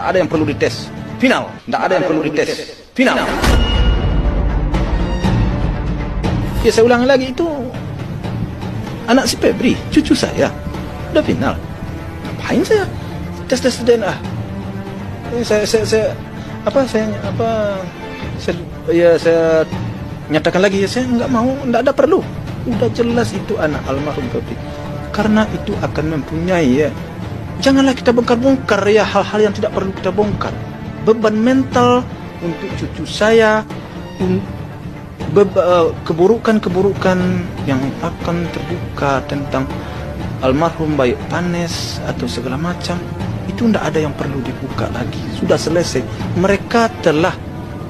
Tidak ada yang perlu dites. Final. Tidak ada yang perlu dites. Final. Ya saya ulangi lagi, itu anak si Febri, cucu saya. Udah final. Ngapain saya tes DNA? Saya nyatakan lagi, ya saya nggak mau, nggak ada perlu. Udah jelas itu anak almarhum Febri. Karena itu akan mempunyai, ya, janganlah kita bongkar-bongkar ya hal-hal yang tidak perlu kita bongkar. Beban mental untuk cucu saya, keburukan-keburukan yang akan terbuka tentang almarhum baik Panes atau segala macam, itu tidak ada yang perlu dibuka lagi. Sudah selesai. Mereka telah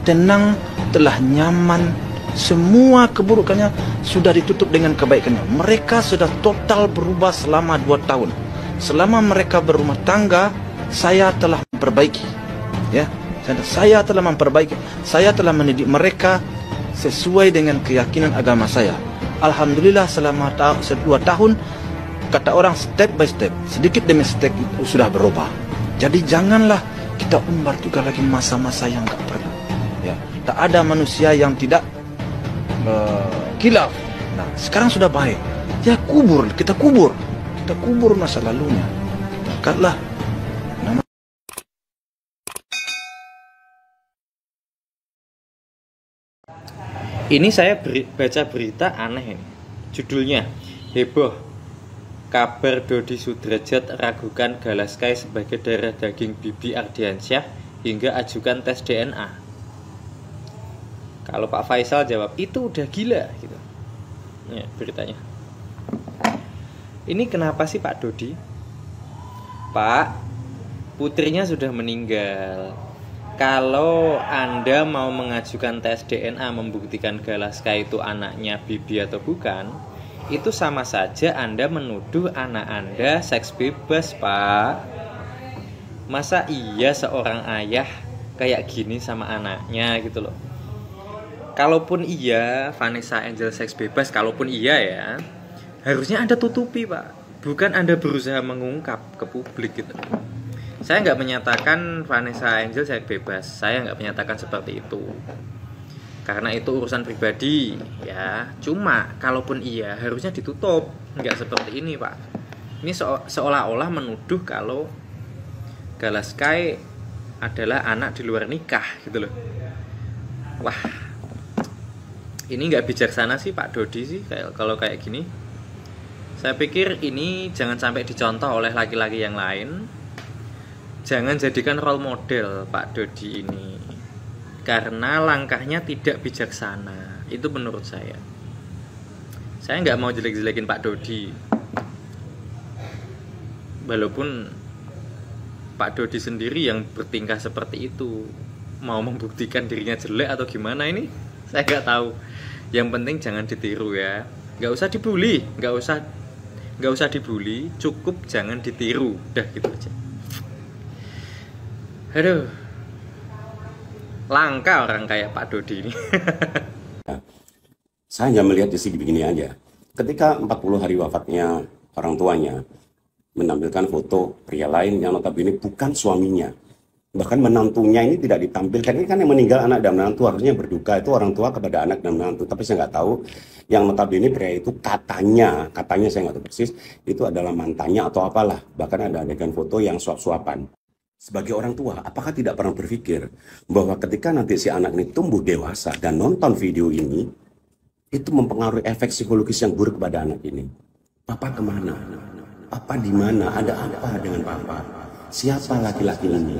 tenang, telah nyaman, semua keburukannya sudah ditutup dengan kebaikannya. Mereka sudah total berubah selama 2 tahun. Selama mereka berumah tangga, saya telah memperbaiki, ya, saya telah memperbaiki, saya telah mendidik mereka sesuai dengan keyakinan agama saya. Alhamdulillah selama 2 tahun, kata orang, step by step, sedikit demi step itu sudah berubah. Jadi janganlah kita umbar juga lagi masa-masa yang nggak perlu. Ya, tak ada manusia yang tidak khilaf. Nah, sekarang sudah baik. Ya kita kubur masa lalunya. Angkatlah nama. Ini saya baca berita aneh ini. Judulnya, heboh. Kabar Dodi Sudrajat ragukan Galaskai sebagai darah daging Bibi Ardiansyah hingga ajukan tes DNA. Kalau Pak Faisal jawab, itu udah gila gitu. Ya, beritanya. Ini kenapa sih Pak Dodi? Pak, putrinya sudah meninggal. Kalau Anda mau mengajukan tes DNA membuktikan Galaskai itu anaknya Bibi atau bukan, itu sama saja Anda menuduh anak Anda seks bebas, Pak. Masa iya seorang ayah kayak gini sama anaknya gitu loh. Kalaupun iya Vanessa Angel seks bebas, kalaupun iya ya, harusnya Anda tutupi, Pak. Bukan Anda berusaha mengungkap ke publik gitu. Saya nggak menyatakan Vanessa Angel seks bebas, saya nggak menyatakan seperti itu. Karena itu urusan pribadi, ya. Cuma kalaupun iya harusnya ditutup, nggak seperti ini, Pak. Ini seolah-olah menuduh kalau Galaskai adalah anak di luar nikah gitu loh. Wah, ini nggak bijaksana sih Pak Dodi sih kalau kayak gini. Saya pikir ini jangan sampai dicontoh oleh laki-laki yang lain. Jangan jadikan role model Pak Dodi ini. Karena langkahnya tidak bijaksana. Itu menurut saya. Saya nggak mau jelek-jelekin Pak Dodi. Walaupun Pak Dodi sendiri yang bertingkah seperti itu. Mau membuktikan dirinya jelek atau gimana ini, saya nggak tahu. Yang penting jangan ditiru ya. Nggak usah dibully, nggak usah dibully, cukup jangan ditiru, udah gitu aja. Aduh, langka orang kayak Pak Dodi ini. Saya hanya melihat di sini begini aja. Ketika 40 hari wafatnya orang tuanya, menampilkan foto pria lain yang notabene bukan suaminya, bahkan menantunya ini tidak ditampilkan. Ini kan yang meninggal anak dan menantu, harusnya berduka itu orang tua kepada anak dan menantu. Tapi saya nggak tahu, yang notabene pria itu katanya saya nggak tahu persis, itu adalah mantannya atau apalah. Bahkan ada adegan foto yang suap-suapan. Sebagai orang tua, apakah tidak pernah berpikir bahwa ketika nanti si anak ini tumbuh dewasa dan nonton video ini, itu mempengaruhi efek psikologis yang buruk kepada anak ini? Papa kemana? Papa di mana? Ada apa dengan papa? Siapa laki-laki ini?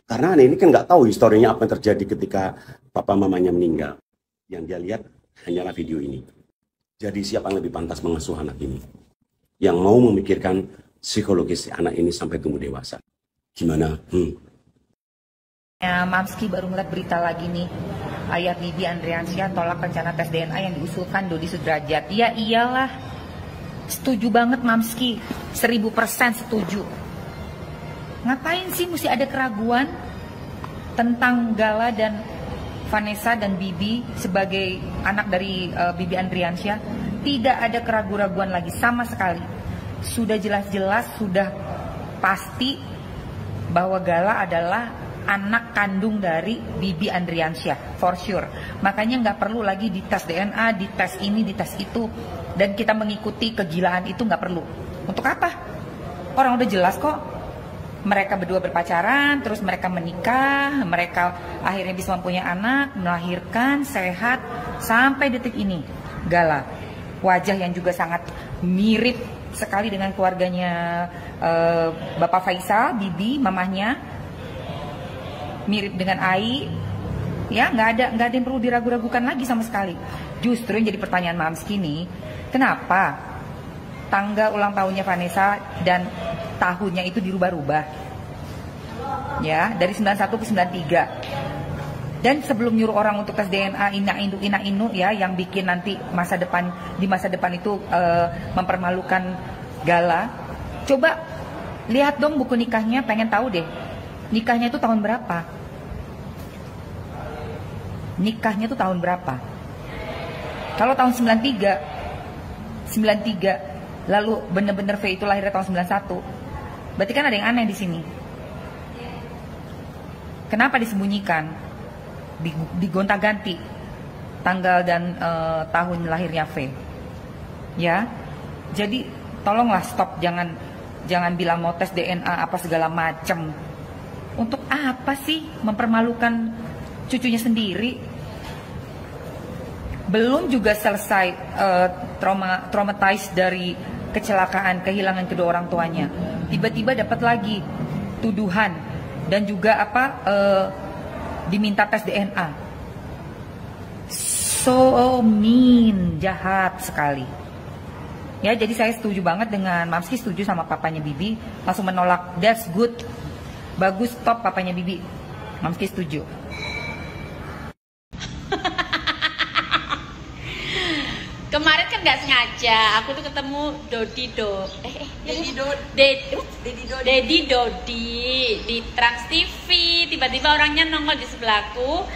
Karena anak ini kan nggak tahu historinya apa yang terjadi ketika papa mamanya meninggal. Yang dia lihat hanyalah video ini. Jadi siapa yang lebih pantas mengasuh anak ini? Yang mau memikirkan psikologis anak ini sampai tumbuh dewasa. Gimana? Mamski baru ngeliat berita lagi nih. Ayah Bibi Andriansyah tolak rencana tes DNA yang diusulkan Dodi Sudrajat. Ya iyalah. Setuju banget Mamski. 1000% setuju. Ngapain sih mesti ada keraguan tentang Gala dan Vanessa dan Bibi sebagai anak dari Bibi Andriansyah? Tidak ada keraguan-keraguan lagi sama sekali. Sudah jelas-jelas, sudah pasti bahwa Gala adalah anak kandung dari Bibi Andriansyah, for sure. Makanya nggak perlu lagi dites DNA, dites ini, dites itu, dan kita mengikuti kegilaan itu nggak perlu. Untuk apa? Orang udah jelas kok. Mereka berdua berpacaran, terus mereka menikah, mereka akhirnya bisa mempunyai anak, melahirkan, sehat, sampai detik ini. Gala, wajah yang juga sangat mirip sekali dengan keluarganya Bapak Faisal, Bibi, mamahnya, mirip dengan Ai, ya nggak ada yang perlu diragu-ragukan lagi sama sekali. Justru yang jadi pertanyaan Mamski nih, kenapa tanggal ulang tahunnya Vanessa dan tahunnya itu dirubah-rubah, ya, dari 91 ke 93. Dan sebelum nyuruh orang untuk tes DNA ina inu ya, yang bikin nanti di masa depan itu mempermalukan Gala. Coba lihat dong buku nikahnya, pengen tahu deh. Nikahnya itu tahun berapa? Nikahnya itu tahun berapa? Kalau tahun 93, lalu bener-bener V itu lahirnya tahun 91. Berarti kan ada yang aneh di sini. Kenapa disembunyikan? Digonta-ganti tanggal dan tahun lahirnya V, ya. Jadi tolonglah stop, jangan bilang mau tes DNA apa segala macem. Untuk apa sih mempermalukan cucunya sendiri? Belum juga selesai traumatized dari kecelakaan, kehilangan kedua orang tuanya, tiba-tiba dapat lagi tuduhan dan juga diminta tes DNA. So mean, jahat sekali. Ya, jadi saya setuju banget dengan Mamski, setuju sama papanya Bibi, langsung menolak. That's good. Bagus, stop papanya Bibi. Mamski setuju. Kemarin kan nggak sengaja, aku tuh ketemu Dodi di Trans TV. Tiba-tiba orangnya nongol di sebelahku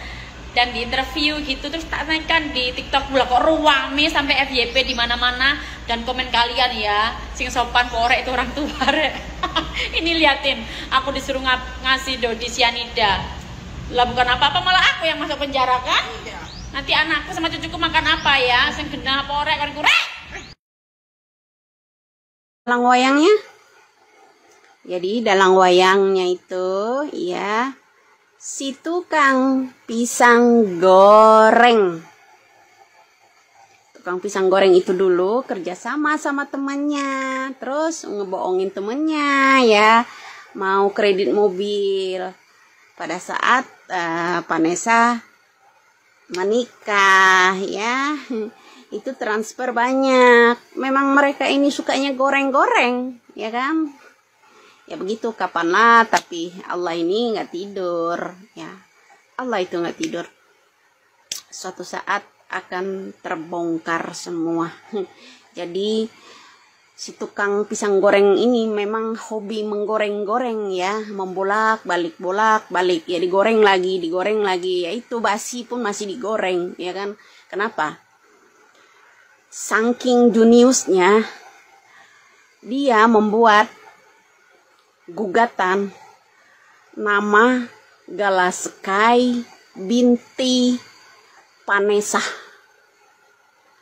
dan di interview gitu, terus tak naikkan di TikTok pula kok ruame sampai FYP di mana-mana, dan komen kalian ya, sing sopan porek itu orang tua rek. Ini liatin, aku disuruh ngasih Dodi sianida. Lah bukan apa-apa, malah aku yang masuk penjara kan? Nanti anakku sama cucuku makan apa ya? Sing genah porek kan kurek. Dalang wayangnya. Jadi dalang wayangnya itu ya si tukang pisang goreng. Tukang pisang goreng itu dulu kerjasama sama temannya, terus ngebohongin temannya ya, mau kredit mobil. Pada saat Vanessa menikah ya, itu transfer banyak. Memang mereka ini sukanya goreng-goreng ya kan, ya begitu. Kapanlah, tapi Allah ini nggak tidur ya, Allah itu nggak tidur. Suatu saat akan terbongkar semua. Jadi si tukang pisang goreng ini memang hobi menggoreng-goreng ya, membolak-balik ya, digoreng lagi ya, itu basi pun masih digoreng ya kan. Kenapa? Saking jeniusnya dia membuat gugatan nama Gala Sky binti Vanessa.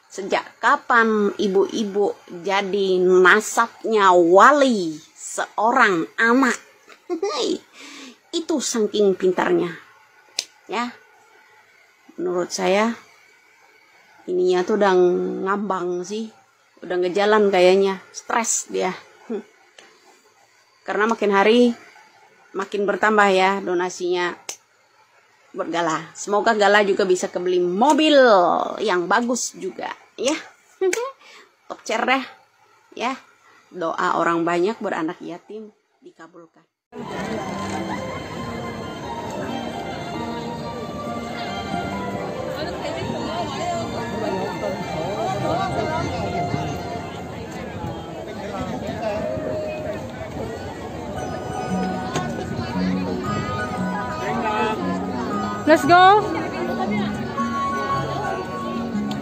Sejak kapan ibu-ibu jadi nasabnya wali seorang anak? Itu saking pintarnya ya. Menurut saya ininya tuh udah ngambang sih, udah ngejalan kayaknya, stres dia. Karena makin hari makin bertambah ya donasinya buat Gala. Semoga Gala juga bisa kebeli mobil yang bagus juga ya. Top chair deh ya. Doa orang banyak beranak yatim dikabulkan. Let's go.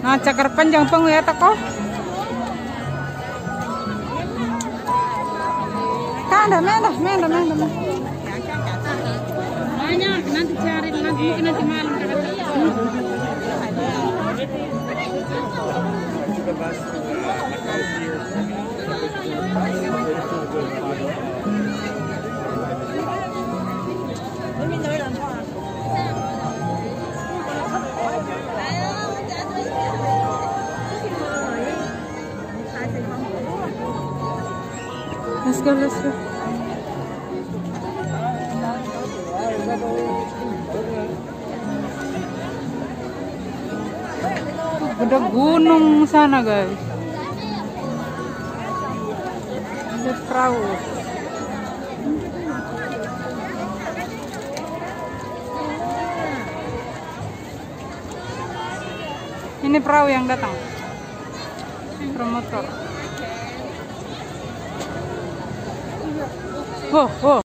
Nah, cakar panjang penglihat ako. Kada, mena. Mungkin nanti malam Let's go, let's go. Ada gunung sana, guys. Ada perahu. Ini perahu yang datang. Promotor. Oh, oh.